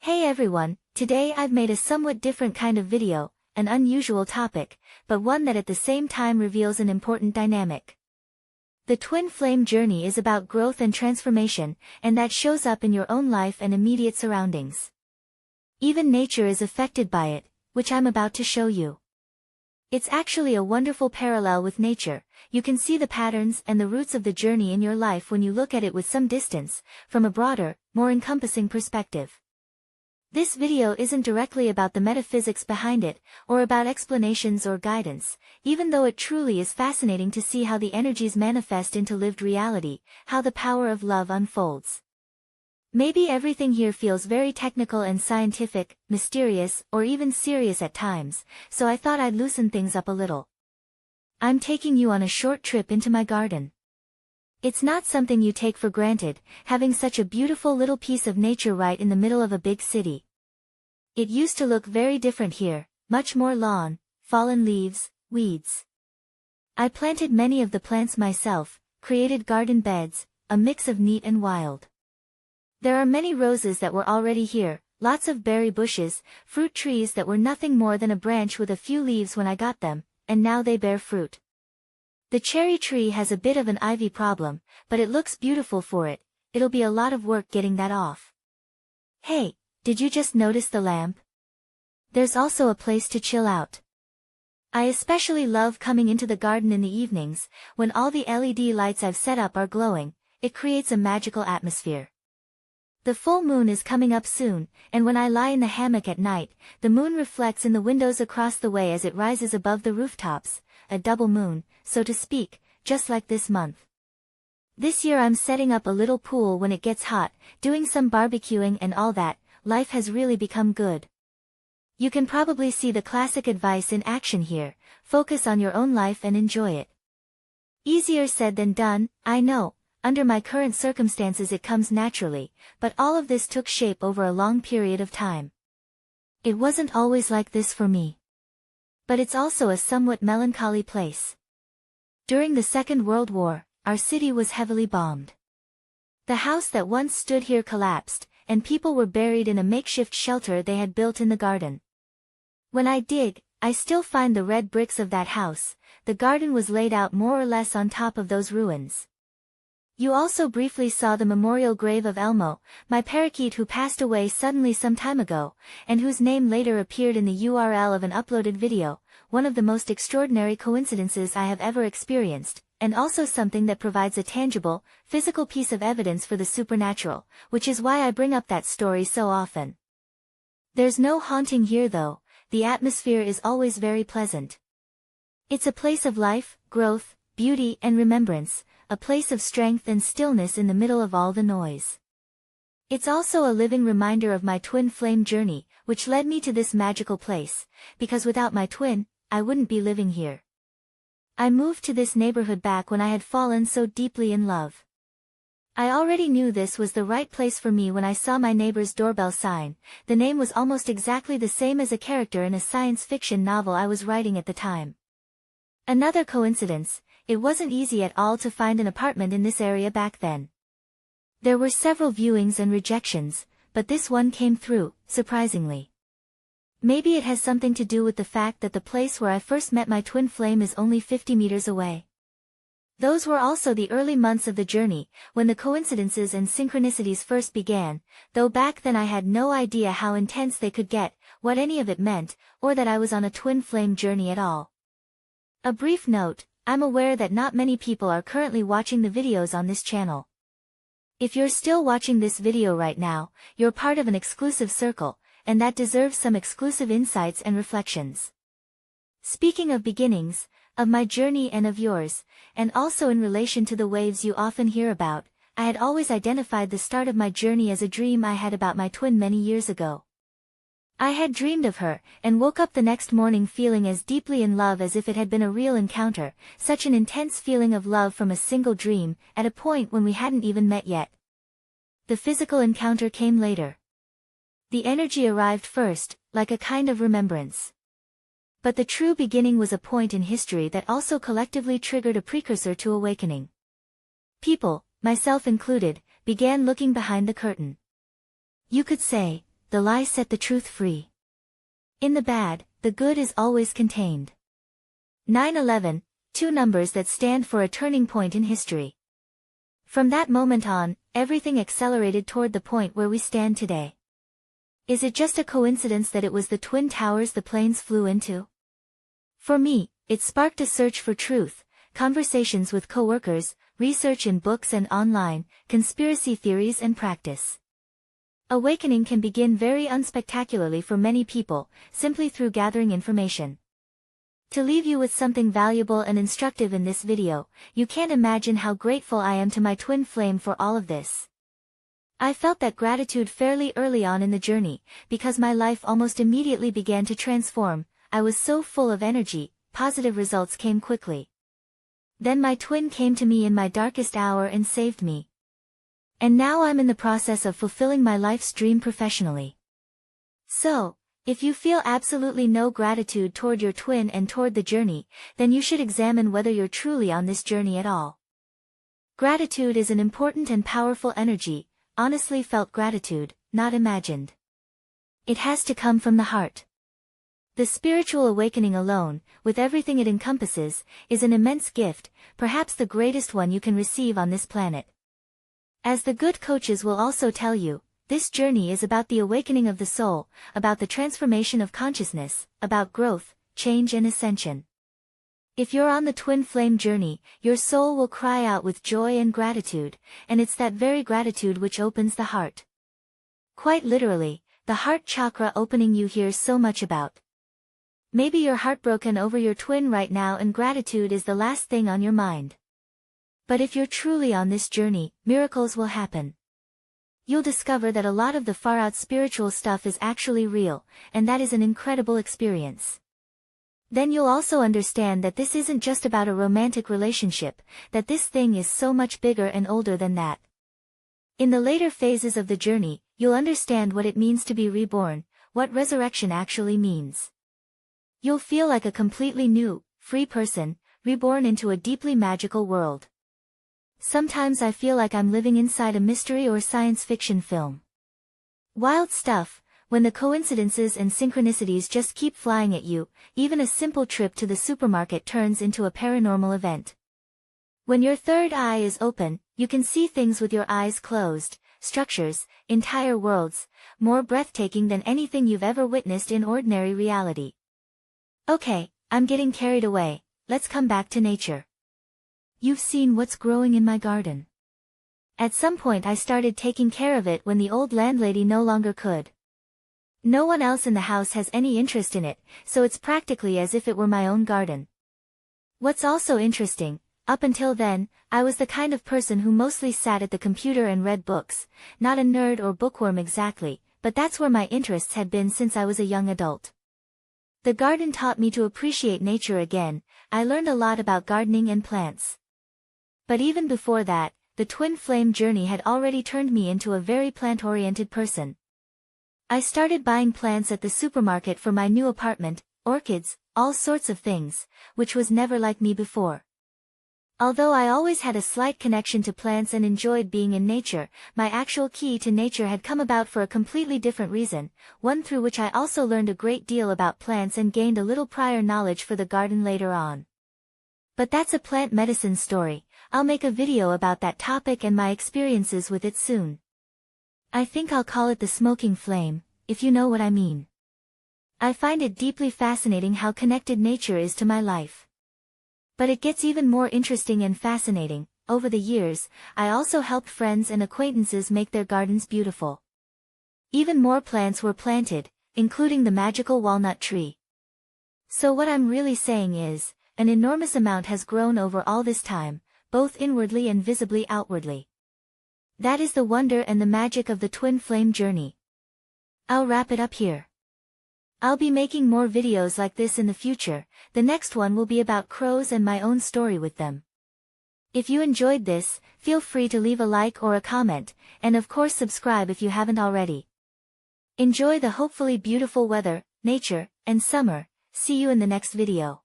Hey everyone, today I've made a somewhat different kind of video, an unusual topic, but one that at the same time reveals an important dynamic. The twin flame journey is about growth and transformation, and that shows up in your own life and immediate surroundings. Even nature is affected by it, which I'm about to show you. It's actually a wonderful parallel with nature. You can see the patterns and the roots of the journey in your life when you look at it with some distance, from a broader, more encompassing perspective. This video isn't directly about the metaphysics behind it, or about explanations or guidance, even though it truly is fascinating to see how the energies manifest into lived reality, how the power of love unfolds. Maybe everything here feels very technical and scientific, mysterious, or even serious at times, so I thought I'd loosen things up a little. I'm taking you on a short trip into my garden. It's not something you take for granted, having such a beautiful little piece of nature right in the middle of a big city. It used to look very different here, much more lawn, fallen leaves, weeds. I planted many of the plants myself, created garden beds, a mix of neat and wild. There are many roses that were already here, lots of berry bushes, fruit trees that were nothing more than a branch with a few leaves when I got them, and now they bear fruit. The cherry tree has a bit of an ivy problem, but it looks beautiful for it. It'll be a lot of work getting that off. Hey, did you just notice the lamp? There's also a place to chill out. I especially love coming into the garden in the evenings, when all the LED lights I've set up are glowing. It creates a magical atmosphere. The full moon is coming up soon, and when I lie in the hammock at night, the moon reflects in the windows across the way as it rises above the rooftops, a double moon, so to speak, just like this month. This year I'm setting up a little pool when it gets hot, doing some barbecuing and all that. Life has really become good. You can probably see the classic advice in action here: focus on your own life and enjoy it. Easier said than done, I know. Under my current circumstances it comes naturally, but all of this took shape over a long period of time. It wasn't always like this for me. But it's also a somewhat melancholy place. During the Second World War, our city was heavily bombed. The house that once stood here collapsed, and people were buried in a makeshift shelter they had built in the garden. When I dig, I still find the red bricks of that house. The garden was laid out more or less on top of those ruins. You also briefly saw the memorial grave of Elmo, my parakeet who passed away suddenly some time ago, and whose name later appeared in the URL of an uploaded video, one of the most extraordinary coincidences I have ever experienced, and also something that provides a tangible, physical piece of evidence for the supernatural, which is why I bring up that story so often. There's no haunting here though. The atmosphere is always very pleasant. It's a place of life, growth, beauty and remembrance, a place of strength and stillness in the middle of all the noise. It's also a living reminder of my twin flame journey, which led me to this magical place, because without my twin, I wouldn't be living here. I moved to this neighborhood back when I had fallen so deeply in love. I already knew this was the right place for me when I saw my neighbor's doorbell sign. The name was almost exactly the same as a character in a science fiction novel I was writing at the time. Another coincidence: it wasn't easy at all to find an apartment in this area back then. There were several viewings and rejections, but this one came through, surprisingly. Maybe it has something to do with the fact that the place where I first met my twin flame is only 50 meters away. Those were also the early months of the journey, when the coincidences and synchronicities first began, though back then I had no idea how intense they could get, what any of it meant, or that I was on a twin flame journey at all. A brief note: I'm aware that not many people are currently watching the videos on this channel. If you're still watching this video right now, you're part of an exclusive circle, and that deserves some exclusive insights and reflections. Speaking of beginnings, of my journey and of yours, and also in relation to the waves you often hear about, I had always identified the start of my journey as a dream I had about my twin many years ago. I had dreamed of her, and woke up the next morning feeling as deeply in love as if it had been a real encounter, such an intense feeling of love from a single dream, at a point when we hadn't even met yet. The physical encounter came later. The energy arrived first, like a kind of remembrance. But the true beginning was a point in history that also collectively triggered a precursor to awakening. People, myself included, began looking behind the curtain. You could say, the lie set the truth free. In the bad, the good is always contained. 9/11, two numbers that stand for a turning point in history. From that moment on, everything accelerated toward the point where we stand today. Is it just a coincidence that it was the Twin Towers the planes flew into? For me, it sparked a search for truth, conversations with coworkers, research in books and online, conspiracy theories and practice. Awakening can begin very unspectacularly for many people, simply through gathering information. To leave you with something valuable and instructive in this video, you can't imagine how grateful I am to my twin flame for all of this. I felt that gratitude fairly early on in the journey, because my life almost immediately began to transform. I was so full of energy, positive results came quickly. Then my twin came to me in my darkest hour and saved me. And now I'm in the process of fulfilling my life's dream professionally. So, if you feel absolutely no gratitude toward your twin and toward the journey, then you should examine whether you're truly on this journey at all. Gratitude is an important and powerful energy, honestly felt gratitude, not imagined. It has to come from the heart. The spiritual awakening alone, with everything it encompasses, is an immense gift, perhaps the greatest one you can receive on this planet. As the good coaches will also tell you, this journey is about the awakening of the soul, about the transformation of consciousness, about growth, change and ascension. If you're on the twin flame journey, your soul will cry out with joy and gratitude, and it's that very gratitude which opens the heart. Quite literally, the heart chakra opening you hear so much about. Maybe you're heartbroken over your twin right now and gratitude is the last thing on your mind. But if you're truly on this journey, miracles will happen. You'll discover that a lot of the far-out spiritual stuff is actually real, and that is an incredible experience. Then you'll also understand that this isn't just about a romantic relationship, that this thing is so much bigger and older than that. In the later phases of the journey, you'll understand what it means to be reborn, what resurrection actually means. You'll feel like a completely new, free person, reborn into a deeply magical world. Sometimes I feel like I'm living inside a mystery or science fiction film. Wild stuff, when the coincidences and synchronicities just keep flying at you, even a simple trip to the supermarket turns into a paranormal event. When your third eye is open, you can see things with your eyes closed, structures, entire worlds, more breathtaking than anything you've ever witnessed in ordinary reality. Okay, I'm getting carried away, let's come back to nature. You've seen what's growing in my garden. At some point I started taking care of it when the old landlady no longer could. No one else in the house has any interest in it, so it's practically as if it were my own garden. What's also interesting, up until then, I was the kind of person who mostly sat at the computer and read books, not a nerd or bookworm exactly, but that's where my interests had been since I was a young adult. The garden taught me to appreciate nature again. I learned a lot about gardening and plants. But even before that, the twin flame journey had already turned me into a very plant-oriented person. I started buying plants at the supermarket for my new apartment, orchids, all sorts of things, which was never like me before. Although I always had a slight connection to plants and enjoyed being in nature, my actual key to nature had come about for a completely different reason, one through which I also learned a great deal about plants and gained a little prior knowledge for the garden later on. But that's a plant medicine story. I'll make a video about that topic and my experiences with it soon. I think I'll call it the smoking flame, if you know what I mean. I find it deeply fascinating how connected nature is to my life. But it gets even more interesting and fascinating. Over the years, I also helped friends and acquaintances make their gardens beautiful. Even more plants were planted, including the magical walnut tree. So what I'm really saying is, an enormous amount has grown over all this time, both inwardly and visibly outwardly. That is the wonder and the magic of the twin flame journey. I'll wrap it up here. I'll be making more videos like this in the future. The next one will be about crows and my own story with them. If you enjoyed this, feel free to leave a like or a comment, and of course subscribe if you haven't already. Enjoy the hopefully beautiful weather, nature, and summer. See you in the next video.